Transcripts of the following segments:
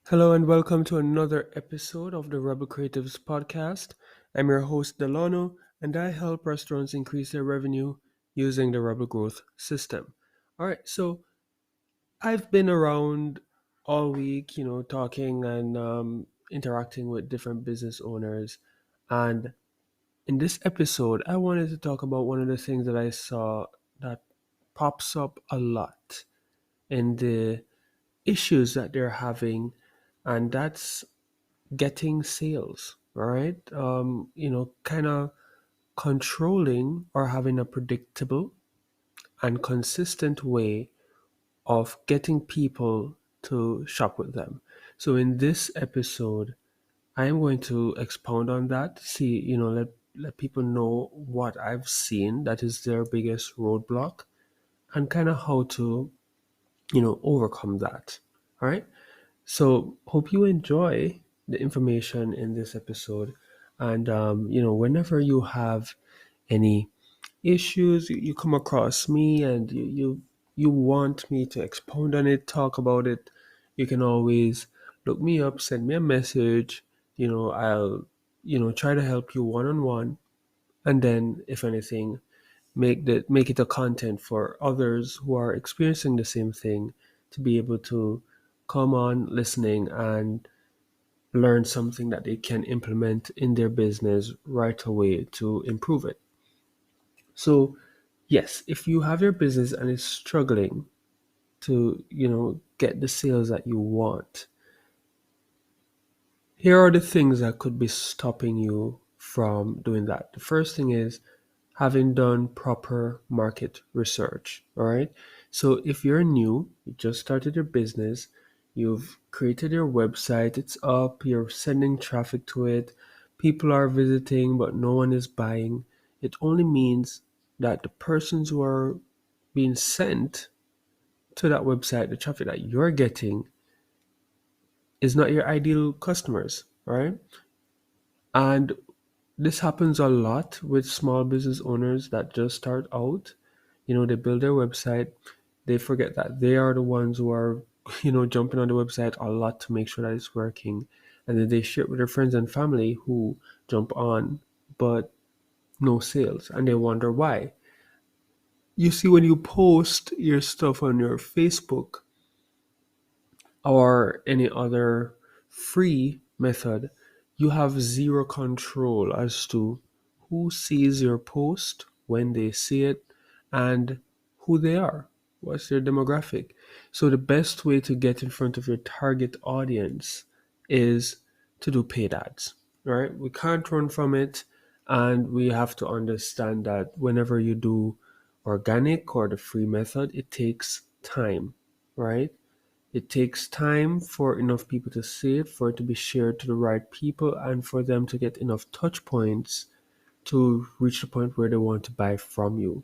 Hello and welcome to another episode of the Rebel Creatives podcast. I'm your host Delano, and I help restaurants increase their revenue using the Rebel Growth System. All right, so I've been around all week, talking and interacting with different business owners. And in this episode, I wanted to talk about one of the things that I saw that pops up a lot in the issues that they're having, and that's getting sales, all right? Kind of controlling or having a predictable and consistent way of getting people to shop with them. So in this episode, I am going to expound on that, see, let people know what I've seen that is their biggest roadblock and kind of how to, overcome that. All right? So, hope you enjoy the information in this episode. And, whenever you have any issues, you come across me and you want me to expound on it, talk about it, you can always look me up, send me a message. I'll, try to help you one on one. And then, if anything, make it a content for others who are experiencing the same thing to be able to come on listening and learn something that they can implement in their business right away to improve it. So, yes, if you have your business and it's struggling to, get the sales that you want, here are the things that could be stopping you from doing that. The first thing is having done proper market research. All right. So if you're new, you just started your business, you've created your website, it's up, you're sending traffic to it, people are visiting, but no one is buying. It only means that the persons who are being sent to that website, the traffic that you're getting, is not your ideal customers. All right. And this happens a lot with small business owners that just start out. They build their website, they forget that they are the ones who are, jumping on the website a lot to make sure that it's working. And then they share it with their friends and family who jump on, but no sales. And they wonder why. You see, when you post your stuff on your Facebook or any other free method, you have zero control as to who sees your post, when they see it, and who they are. What's their demographic? So, the best way to get in front of your target audience is to do paid ads, right? We can't run from it, and we have to understand that whenever you do organic or the free method, it takes time, right? It takes time for enough people to see it, for it to be shared to the right people, and for them to get enough touch points to reach the point where they want to buy from you.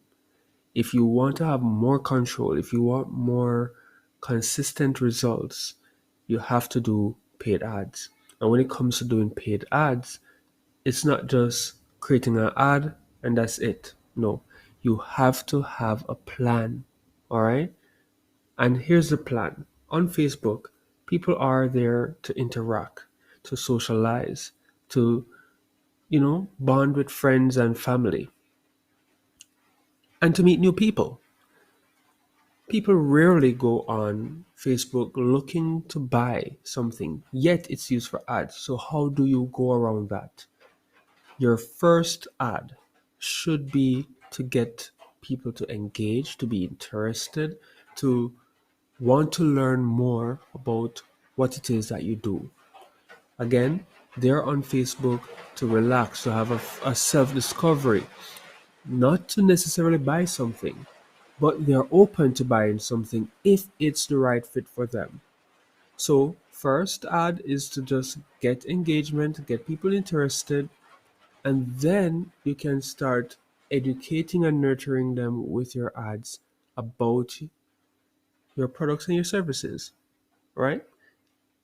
If you want to have more control, if you want more consistent results, you have to do paid ads. And when it comes to doing paid ads, it's not just creating an ad and that's it. No, you have to have a plan. All right. And here's the plan. On Facebook, people are there to interact, to socialize, to, bond with friends and family, and to meet new people. People rarely go on Facebook looking to buy something, yet it's used for ads. So, how do you go around that? Your first ad should be to get people to engage, to be interested, to want to learn more about what it is that you do. Again, they're on Facebook to relax, to have a self discovery, not to necessarily buy something, but they're open to buying something if it's the right fit for them. So, first ad is to just get engagement, get people interested, and then you can start educating and nurturing them with your ads about your products and your services, right?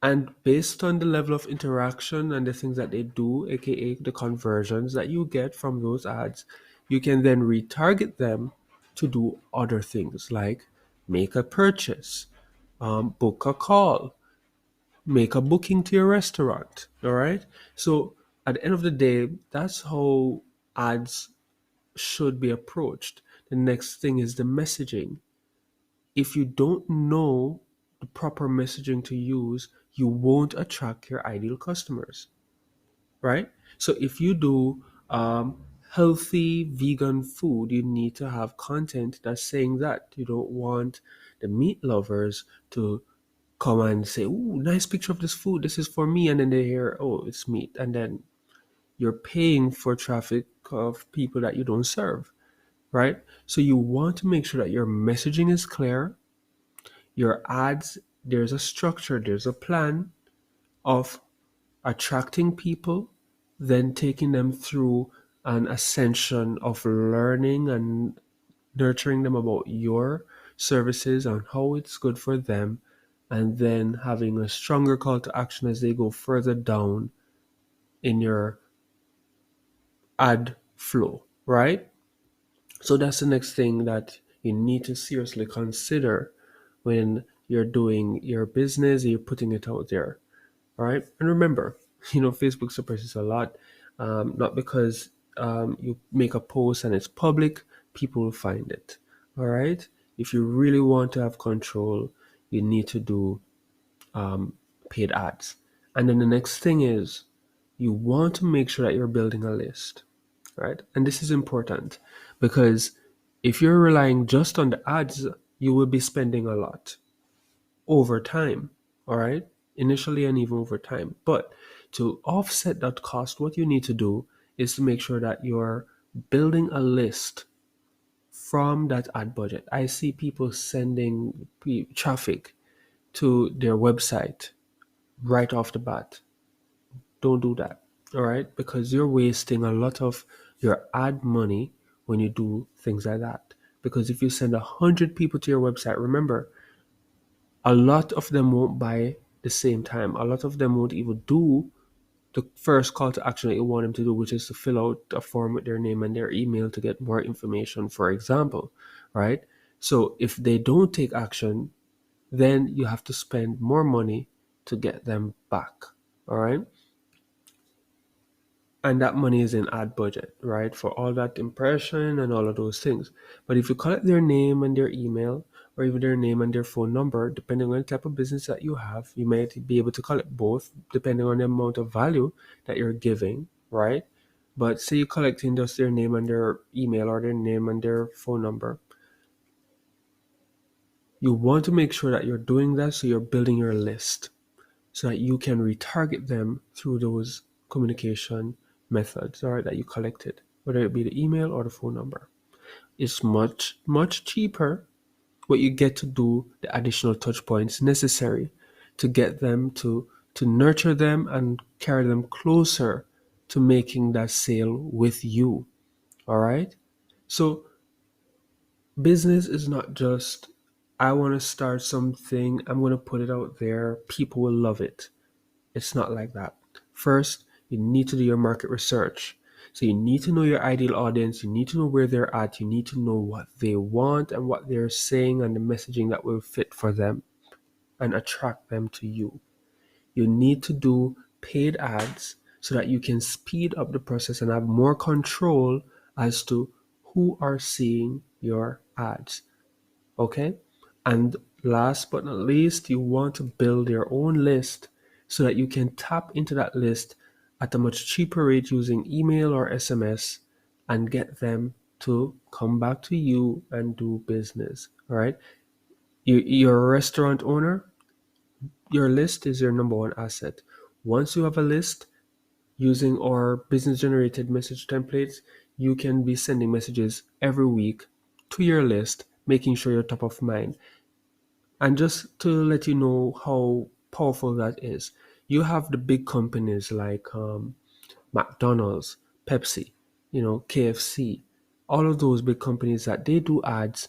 And based on the level of interaction and the things that they do, aka the conversions that you get from those ads, you can then retarget them to do other things like make a purchase, book a call, make a booking to your restaurant. All right. So at the end of the day, that's how ads should be approached. The next thing is the messaging. If you don't know the proper messaging to use, you won't attract your ideal customers, right? So if you do healthy vegan food, you need to have content that's saying that. You don't want the meat lovers to come and say, "Ooh, nice picture of this food. This is for me," and then they hear, "Oh, it's meat," and then you're paying for traffic of people that you don't serve, right? So you want to make sure that your messaging is clear, your ads, there's a structure, there's a plan of attracting people, then taking them through an ascension of learning and nurturing them about your services and how it's good for them, and then having a stronger call to action as they go further down in your ad flow, right? So that's the next thing that you need to seriously consider when you're doing your business, you're putting it out there. All right. And remember, Facebook suppresses a lot. Not because you make a post and it's public, people will find it. All right. If you really want to have control, you need to do paid ads. And then the next thing is you want to make sure that you're building a list, right? And this is important because if you're relying just on the ads, you will be spending a lot over time, all right? Initially and even over time. But to offset that cost, what you need to do is to make sure that you're building a list from that ad budget. I see people sending traffic to their website right off the bat. Don't do that, all right? Because you're wasting a lot of your ad money when you do things like that. Because if you send 100 people to your website, remember, a lot of them won't buy the same time. A lot of them won't even do the first call to action that you want them to do, which is to fill out a form with their name and their email to get more information, for example, right? So if they don't take action, then you have to spend more money to get them back, all right? And that money is in ad budget, right? For all that impression and all of those things. But if you collect their name and their email, or even their name and their phone number, depending on the type of business that you have, you might be able to collect both depending on the amount of value that you're giving, right? But say you collecting just their name and their email or their name and their phone number, you want to make sure that you're doing that so you're building your list so that you can retarget them through those communication methods, all right, that you collected, whether it be the email or the phone number. It's much, much cheaper, but you get to do the additional touch points necessary to get them to nurture them and carry them closer to making that sale with you. All right. So business is not just I want to start something, I'm going to put it out there, people will love it. It's not like that. First, you need to do your market research. So you need to know your ideal audience, you need to know where they're at, you need to know what they want and what they're saying and the messaging that will fit for them and attract them to you. You need to do paid ads so that you can speed up the process and have more control as to who are seeing your ads. Okay? And last but not least, you want to build your own list so that you can tap into that list at a much cheaper rate using email or SMS and get them to come back to you and do business. All right? You're a restaurant owner, your list is your number one asset. Once you have a list using our business generated message templates, you can be sending messages every week to your list, making sure you're top of mind. And just to let you know how powerful that is, you have the big companies like McDonald's, Pepsi, KFC, all of those big companies that they do ads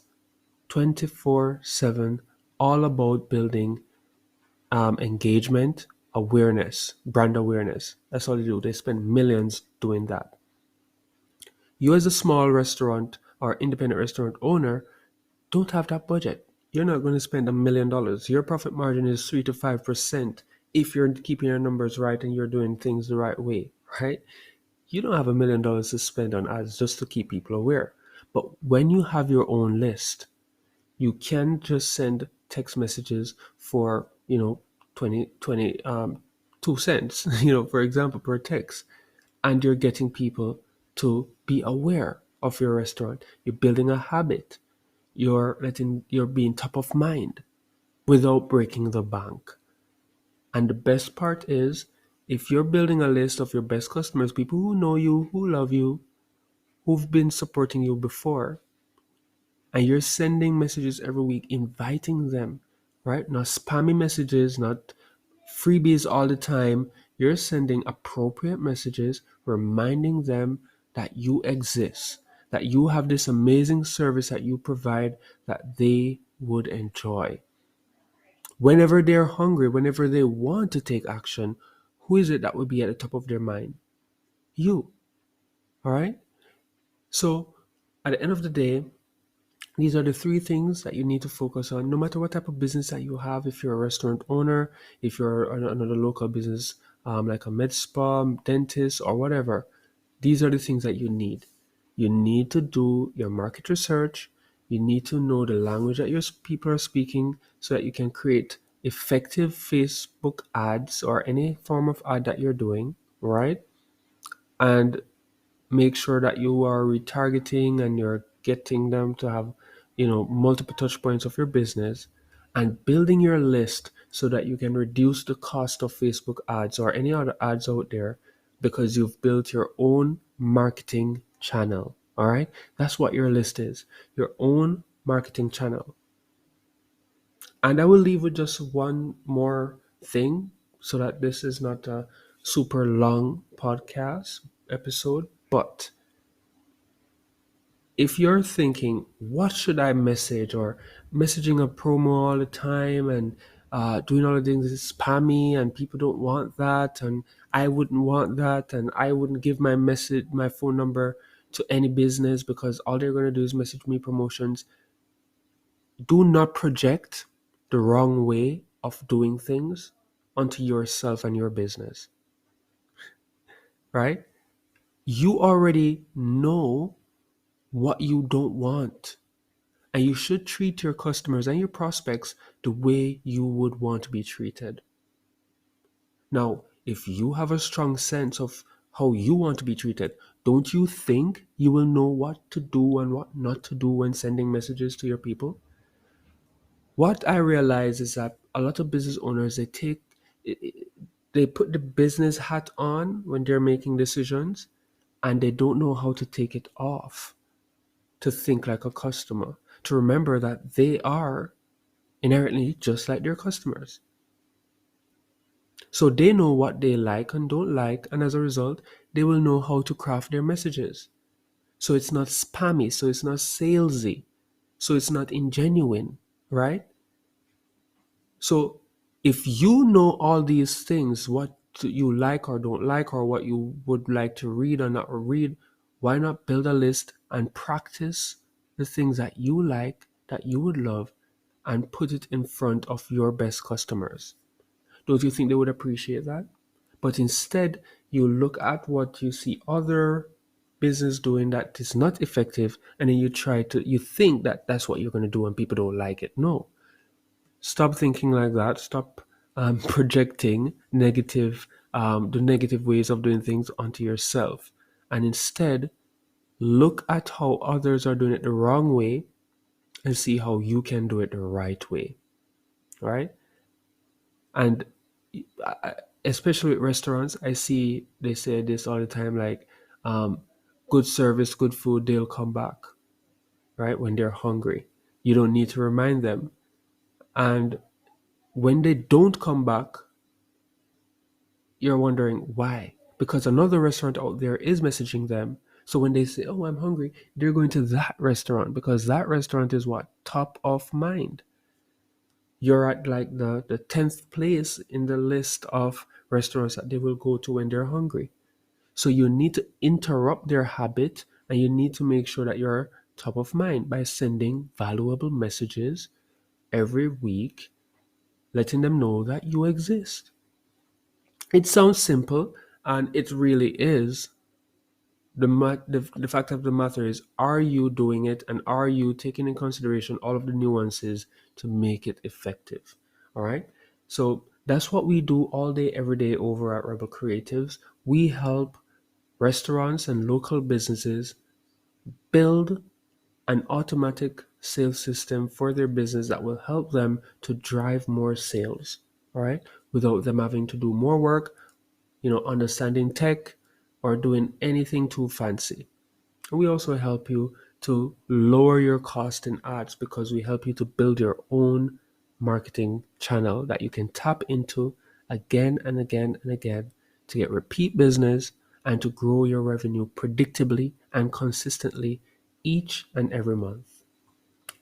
24/7, all about building engagement, awareness, brand awareness. That's all they do. They spend millions doing that. You, as a small restaurant or independent restaurant owner, don't have that budget. You're not going to spend $1 million. Your profit margin is 3 to 5% if you're keeping your numbers right and you're doing things the right way, right? You don't have $1 million to spend on ads just to keep people aware. But when you have your own list, you can just send text messages for 2 cents, for example, per text, and you're getting people to be aware of your restaurant. You're building a habit. You're being top of mind without breaking the bank. And the best part is, if you're building a list of your best customers, people who know you, who love you, who've been supporting you before, and you're sending messages every week inviting them, right? Not spammy messages, not freebies all the time. You're sending appropriate messages reminding them that you exist, that you have this amazing service that you provide that they would enjoy. Whenever they're hungry, whenever they want to take action, who is it that would be at the top of their mind? You. All right? So at the end of the day, these are the three things that you need to focus on, no matter what type of business that you have. If you're a restaurant owner, if you're another local business, like a med spa, dentist, or whatever, these are the things that you need. You need to do your market research. You need to know the language that your people are speaking so that you can create effective Facebook ads or any form of ad that you're doing, right? And make sure that you are retargeting and you're getting them to have multiple touch points of your business, and building your list so that you can reduce the cost of Facebook ads or any other ads out there because you've built your own marketing channel. All right, that's what your list is, your own marketing channel. And I will leave with just one more thing so that this is not a super long podcast episode, but if you're thinking, what should I message, or messaging a promo all the time and doing all the things is spammy and people don't want that, and I wouldn't want that, and I wouldn't give my phone number to any business because all they're going to do is message me promotions. Do not project the wrong way of doing things onto yourself and your business, right? You already know what you don't want. And you should treat your customers and your prospects the way you would want to be treated. Now, if you have a strong sense of how you want to be treated, don't you think you will know what to do and what not to do when sending messages to your people? What I realize is that a lot of business owners, they put the business hat on when they're making decisions, and they don't know how to take it off, to think like a customer, to remember that they are inherently just like their customers. So they know what they like and don't like, and as a result, they will know how to craft their messages. So it's not spammy, so it's not salesy, so it's not ingenuine, right? So if you know all these things, what you like or don't like, or what you would like to read or not read, why not build a list and practice the things that you like, that you would love, and put it in front of your best customers? Don't you think they would appreciate that? But instead, you look at what you see other business doing that is not effective, and then you think that that's what you're going to do and people don't like it. No, stop thinking like that. Stop projecting the negative ways of doing things onto yourself, and instead look at how others are doing it the wrong way and see how you can do it the right way. Right? And especially with restaurants, I see they say this all the time, like, um, good service, good food, they'll come back, right? When they're hungry. You don't need to remind them. And when they don't come back, you're wondering why. Because another restaurant out there is messaging them. So when they say, oh, I'm hungry, they're going to that restaurant because that restaurant is what? Top of mind. You're at like the 10th place in the list of restaurants that they will go to when they're hungry. So you need to interrupt their habit, and you need to make sure that you're top of mind by sending valuable messages every week, letting them know that you exist. It sounds simple, and it really is. The fact of the matter is, are you doing it, and are you taking in consideration all of the nuances to make it effective? All right. So that's what we do all day, every day over at Rebel Creatives. We help restaurants and local businesses build an automatic sales system for their business that will help them to drive more sales. All right. Without them having to do more work, understanding tech or doing anything too fancy. And we also help you to lower your cost in ads because we help you to build your own marketing channel that you can tap into again and again and again to get repeat business and to grow your revenue predictably and consistently each and every month.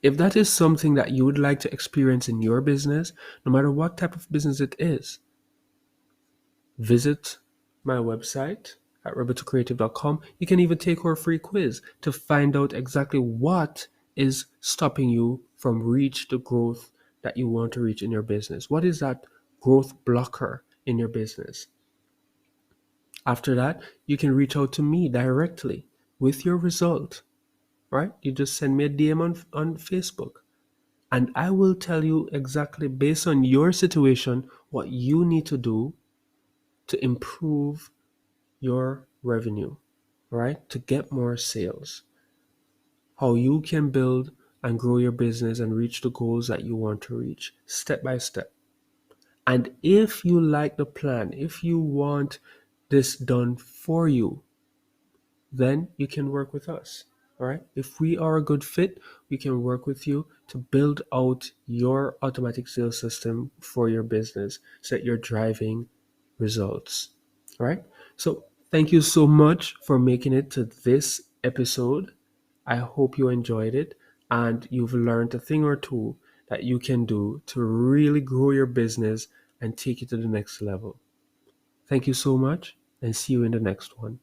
If that is something that you would like to experience in your business, no matter what type of business it is, visit my website at rebel2creative.com. You can even take our free quiz to find out exactly what is stopping you from reach the growth that you want to reach in your business. What is that growth blocker in your business? After that, you can reach out to me directly with your result, right? You just send me a DM on Facebook, and I will tell you exactly based on your situation what you need to do to improve your revenue, right? To get more sales, how you can build and grow your business and reach the goals that you want to reach step by step. And if you like the plan, if you want this done for you, then you can work with us. All right. If we are a good fit, we can work with you to build out your automatic sales system for your business so that you're driving results. All right. So thank you so much for making it to this episode. I hope you enjoyed it and you've learned a thing or two that you can do to really grow your business and take it to the next level. Thank you so much and see you in the next one.